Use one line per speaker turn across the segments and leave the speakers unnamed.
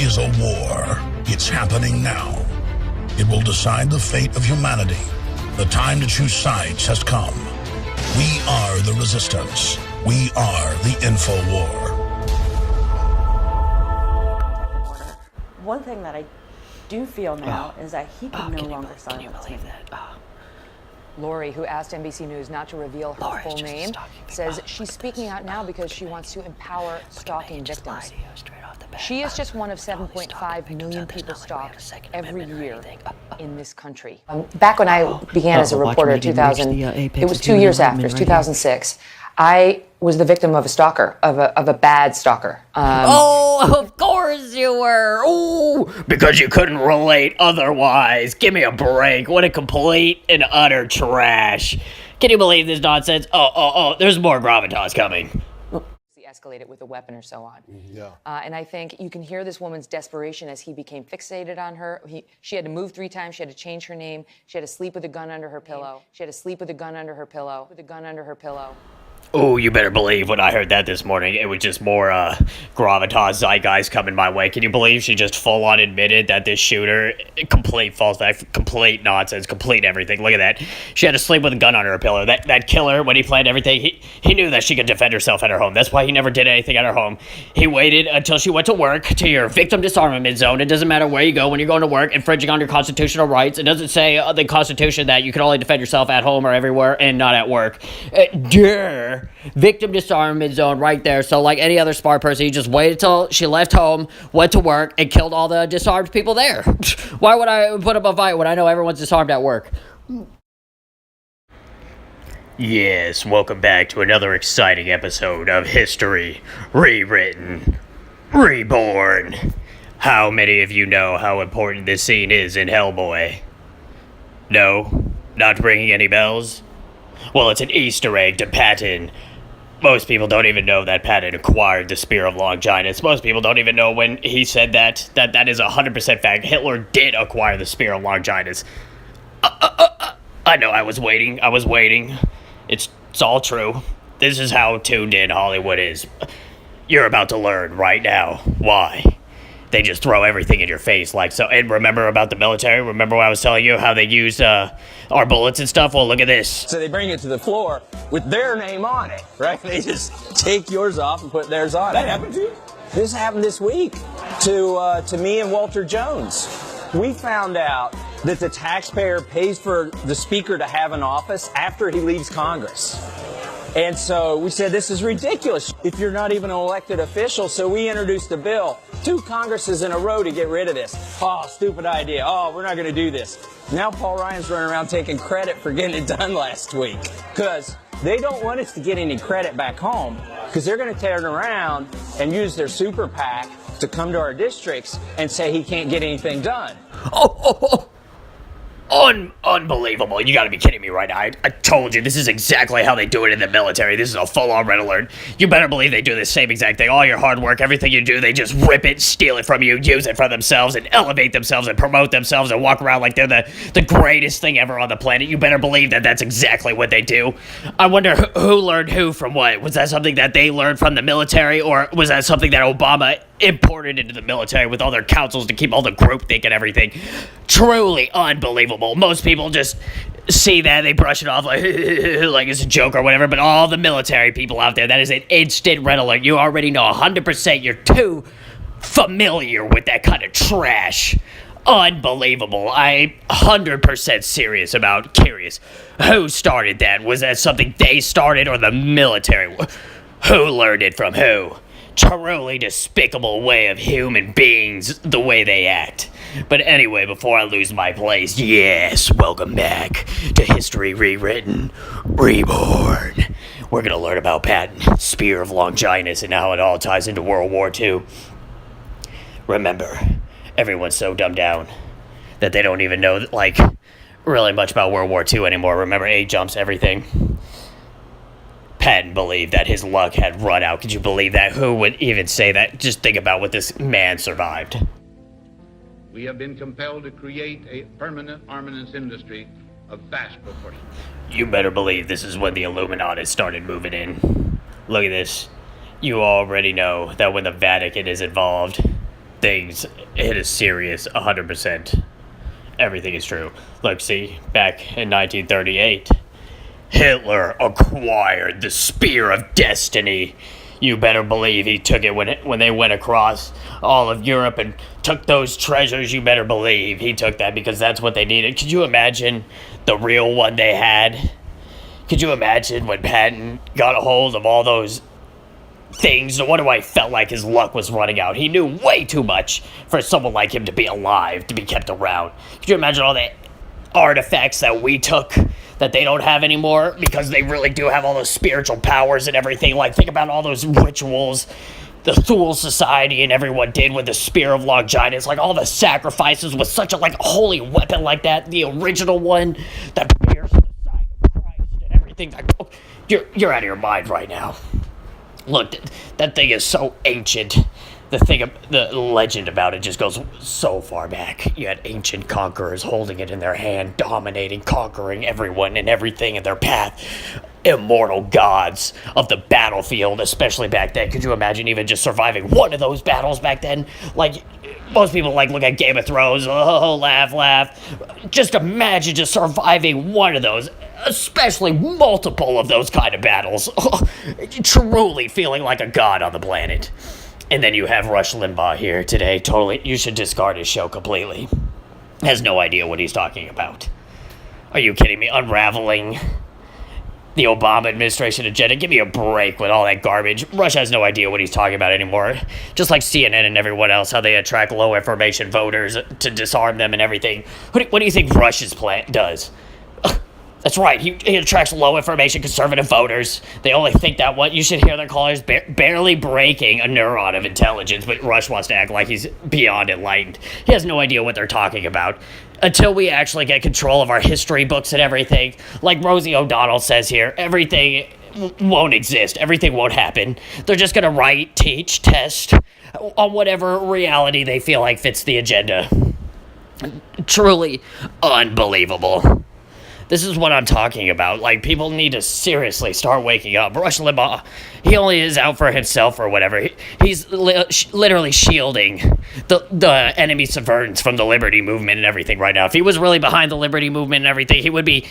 is a war. It's happening now. It will decide the fate of humanity. The time to choose sides has come. We are the resistance. We are the info war.
One thing that I do feel now is that he can no longer silence me.
Lori, who asked NBC News not to reveal her full name, says she's speaking out now because she wants to empower stalking victims. She is just one of 7.5 million people stalked every year in this country. Back when I began as a reporter in 2000, it was 2 years after, 2006. I was the victim of a stalker, of a bad stalker.
Oh, of course you were. Oh, because you couldn't relate otherwise. Give me a break. What a complete and utter trash. Can you believe this nonsense? Oh, there's more gravitas coming.
He escalated with a weapon or so on.
Yeah.
And I think you can hear this woman's desperation as he became fixated on her. She had to move 3 times. She had to change her name. She had to sleep with a gun under her pillow. She had to sleep with a gun under her pillow. With a gun under her pillow.
Oh, you better believe when I heard that this morning, it was just more gravitas zeitgeist coming my way. Can you believe she just full-on admitted that this shooter, complete false fact, complete nonsense, complete everything. Look at that. She had to sleep with a gun under her pillow. That killer, when he planned everything, he knew that she could defend herself at her home. That's why he never did anything at her home. He waited until she went to work, to your victim disarmament zone. It doesn't matter where you go when you're going to work, infringing on your constitutional rights. It doesn't say the Constitution that you can only defend yourself at home or everywhere and not at work. Victim disarmament zone right there. So like any other smart person, you just waited till she left home, went to work, and killed all the disarmed people there. Why would I put up a fight when I know everyone's disarmed at work? Yes, welcome back to another exciting episode of History Rewritten, Reborn. How many of you know how important this scene is in Hellboy? No? Not ringing any bells? Well, it's an Easter egg to Patton. Most people don't even know that Patton acquired the Spear of Longinus. Most people don't even know when he said that is 100% fact. Hitler did acquire the Spear of Longinus. I know, I was waiting. It's all true. This is how tuned in Hollywood is. You're about to learn right now why. They just throw everything in your face like so. And remember about the military? Remember what I was telling you, how they used our bullets and stuff? Well, look at this.
So they bring it to the floor with their name on it, right? They just take yours off and put theirs on. That happened to you? This happened this week to me and Walter Jones. We found out that the taxpayer pays for the speaker to have an office after he leaves Congress. And so we said, this is ridiculous if you're not even an elected official. So we introduced a bill, 2 Congresses in a row to get rid of this. Oh, stupid idea. Oh, we're not going to do this. Now Paul Ryan's running around taking credit for getting it done last week because they don't want us to get any credit back home. because they're going to turn around and use their super PAC to come to our districts and say he can't get anything done.
Unbelievable. You gotta be kidding me right now. I told you, this is exactly how they do it in the military. This is a full-on red alert. You better believe they do the same exact thing. All your hard work, everything you do, they just rip it, steal it from you, use it for themselves, and elevate themselves and promote themselves and walk around like they're the greatest thing ever on the planet. You better believe that that's exactly what they do. I wonder who learned who from what. Was that something that they learned from the military, or was that something that Obama imported into the military with all their councils to keep all the groupthink and everything? Truly unbelievable. Most people just see that, they brush it off like it's a joke or whatever, but all the military people out there, that is an instant red alert. You already know 100% you're too familiar with that kind of trash. Unbelievable. I'm 100% curious. Who started that? Was that something they started or the military? Who learned it from who? Truly despicable way of human beings, the way they act. But anyway, before I lose my place, yes, welcome back to History Rewritten, Reborn. We're gonna learn about Patton, Spear of Longinus, and how it all ties into World War II. Remember, everyone's so dumbed down that they don't even know, really much about World War II anymore. Remember, 8 jumps, everything. Patton believed that his luck had run out. Could you believe that? Who would even say that? Just think about what this man survived.
We have been compelled to create a permanent armaments industry of vast proportions.
You better believe this is when the Illuminati started moving in. Look at this. You already know that when the Vatican is involved, things hit a serious 100%. Everything is true. Look, see, back in 1938... Hitler acquired the Spear of Destiny. You better believe he took it when they went across all of Europe and took those treasures. You better believe he took that because that's what they needed. Could you imagine the real one they had? Could you imagine when Patton got a hold of all those things? No wonder why he felt like his luck was running out. He knew way too much for someone like him to be alive, to be kept around. Could you imagine all the artifacts that we took that they don't have anymore because they really do have all those spiritual powers and everything? Like, think about all those rituals the Thule Society and everyone did with the Spear of Longinus, like all the sacrifices with such a holy weapon like that, the original one that pierced the side of Christ and everything. You're out of your mind right now. Look, that thing is so ancient. The legend about it just goes so far back. You had ancient conquerors holding it in their hand, dominating, conquering everyone and everything in their path. Immortal gods of the battlefield, especially back then. Could you imagine even just surviving one of those battles back then? Most people look at Game of Thrones, laugh. Just imagine just surviving one of those, especially multiple of those kind of battles. Truly feeling like a god on the planet. And then you have Rush Limbaugh here today. Totally, you should discard his show completely. Has no idea what he's talking about. Are you kidding me? Unraveling the Obama administration agenda? Give me a break with all that garbage. Rush has no idea what he's talking about anymore. Just like CNN and everyone else, how they attract low information voters to disarm them and everything. What do you think Rush's plan does? That's right, he attracts low information conservative voters. They only think that what you should hear their callers barely breaking a neuron of intelligence, but Rush wants to act like he's beyond enlightened. He has no idea what they're talking about. Until we actually get control of our history books and everything, like Rosie O'Donnell says here, everything won't exist. Everything won't happen. They're just gonna write, teach, test on whatever reality they feel like fits the agenda. Truly unbelievable. This is what I'm talking about. People need to seriously start waking up. Rush Limbaugh, he only is out for himself or whatever. He's literally shielding the enemy subvertents from the liberty movement and everything right now. If he was really behind the liberty movement and everything, he would be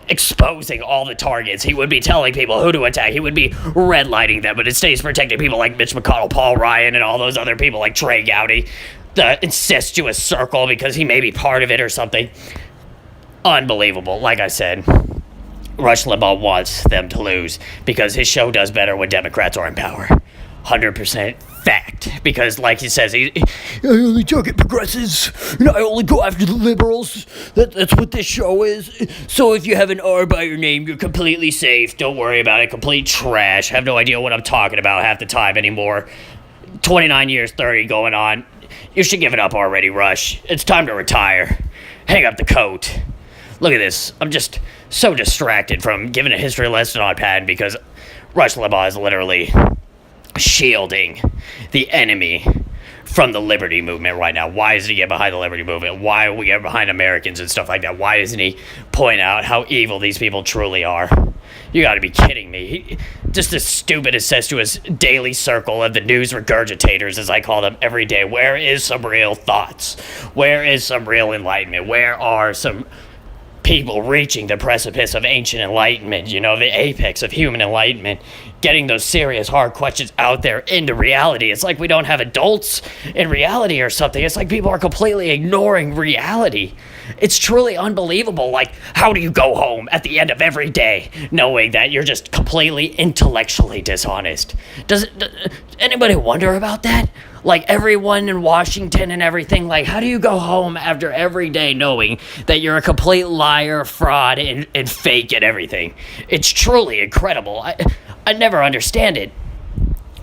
exposing all the targets. He would be telling people who to attack. He would be redlining them, but instead he's protecting people like Mitch McConnell, Paul Ryan, and all those other people like Trey Gowdy, the incestuous circle, because he may be part of it or something. Unbelievable. Like I said, Rush Limbaugh wants them to lose because his show does better when Democrats are in power. 100% fact, because like he says, I only target progressives, and I only go after the liberals. That's what this show is. So if you have an R by your name, you're completely safe. Don't worry about it. Complete trash. Have no idea what I'm talking about half the time anymore. 29 years, 30 going on. You should give it up already, Rush. It's time to retire. Hang up the coat. Look at this. I'm just so distracted from giving a history lesson on Patton because Rush Limbaugh is literally shielding the enemy from the liberty movement right now. Why doesn't he get behind the liberty movement? Why are we get behind Americans and stuff like that? Why doesn't he point out how evil these people truly are? You gotta be kidding me. Just as stupid as says to his daily circle of the news regurgitators, as I call them every day. Where is some real thoughts? Where is some real enlightenment? Where are some people reaching the precipice of ancient enlightenment, you know, the apex of human enlightenment, getting those serious, hard questions out there into reality? It's like we don't have adults in reality or something. It's like people are completely ignoring reality. It's truly unbelievable. Like, how do you go home at the end of every day knowing that you're just completely intellectually dishonest? Does anybody wonder about that? Like, everyone in Washington and everything, like, how do you go home after every day knowing that you're a complete liar, fraud, and fake and everything? It's truly incredible. I never understand it.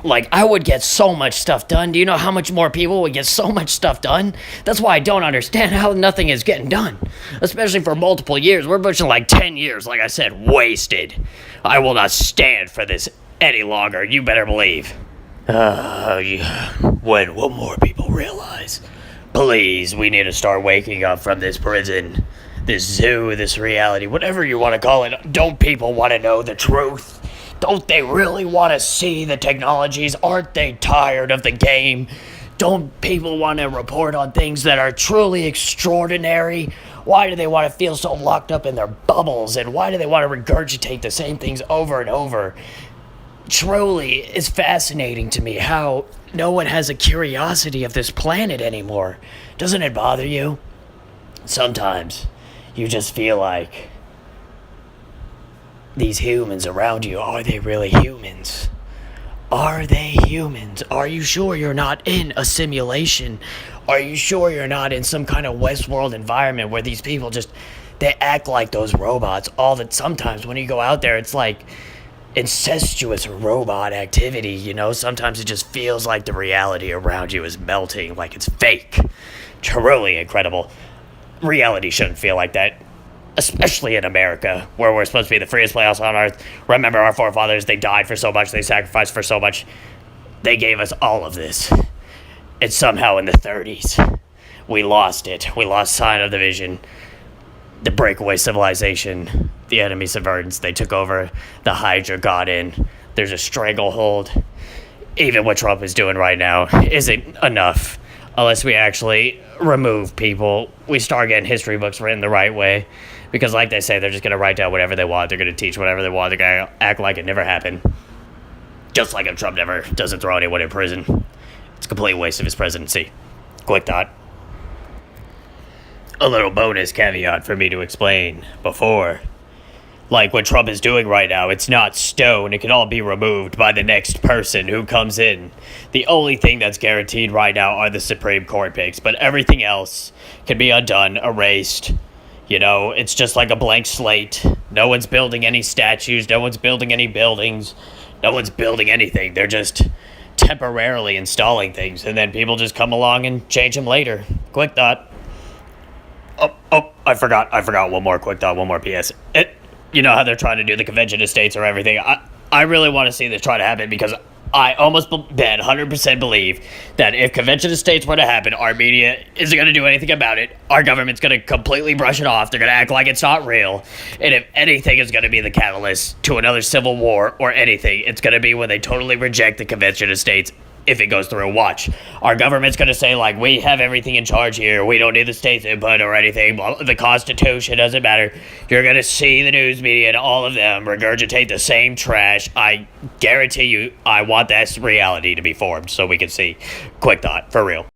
Like, I would get so much stuff done. Do you know how much more people would get so much stuff done? That's why I don't understand how nothing is getting done. Especially for multiple years. We're pushing like 10 years, like I said, wasted. I will not stand for this any longer, you better believe. Yeah. When will more people realize? Please, we need to start waking up from this prison, this zoo, this reality, whatever you want to call it. Don't people want to know the truth? Don't they really want to see the technologies? Aren't they tired of the game? Don't people want to report on things that are truly extraordinary? Why do they want to feel so locked up in their bubbles? And why do they want to regurgitate the same things over and over? Truly, it's fascinating to me how no one has a curiosity of this planet anymore. Doesn't it bother you? Sometimes you just feel like these humans around you, are they really humans? Are they humans? Are you sure you're not in a simulation? Are you sure you're not in some kind of Westworld environment where these people just, they act like those robots all the, sometimes when you go out there, it's like incestuous robot activity, you know? Sometimes it just feels like the reality around you is melting, like it's fake. Truly incredible. Reality shouldn't feel like that. Especially in America, where we're supposed to be the freest place on earth. Remember our forefathers, they died for so much, they sacrificed for so much. They gave us all of this. And somehow in the 30s, we lost it. We lost sight of the vision. The breakaway civilization, the enemy subvertants, they took over. The Hydra got in. There's a stranglehold. Even what Trump is doing right now isn't enough. Unless we actually remove people, we start getting history books written the right way. Because like they say, they're just going to write down whatever they want. They're going to teach whatever they want. They're going to act like it never happened. Just like if Trump never doesn't throw anyone in prison. It's a complete waste of his presidency. Quick thought. A little bonus caveat for me to explain before. Like what Trump is doing right now, it's not stone. It can all be removed by the next person who comes in. The only thing that's guaranteed right now are the Supreme Court picks. But everything else can be undone, erased. You know, it's just like a blank slate. No one's building any statues. No one's building any buildings. No one's building anything. They're just temporarily installing things. And then people just come along and change them later. Quick thought. I forgot one more quick thought, one more PS. You know how they're trying to do the convention of states or everything? I really want to see this try to happen because I almost bet 100% believe that if convention of states were to happen, our media isn't going to do anything about it. Our government's going to completely brush it off. They're going to act like it's not real. And if anything is going to be the catalyst to another civil war or anything, it's going to be when they totally reject the convention of states. If it goes through, watch. Our government's going to say, like, we have everything in charge here. We don't need the state's input or anything. The Constitution doesn't matter. You're going to see the news media and all of them regurgitate the same trash. I guarantee you, I want that reality to be formed so we can see. Quick thought, for real.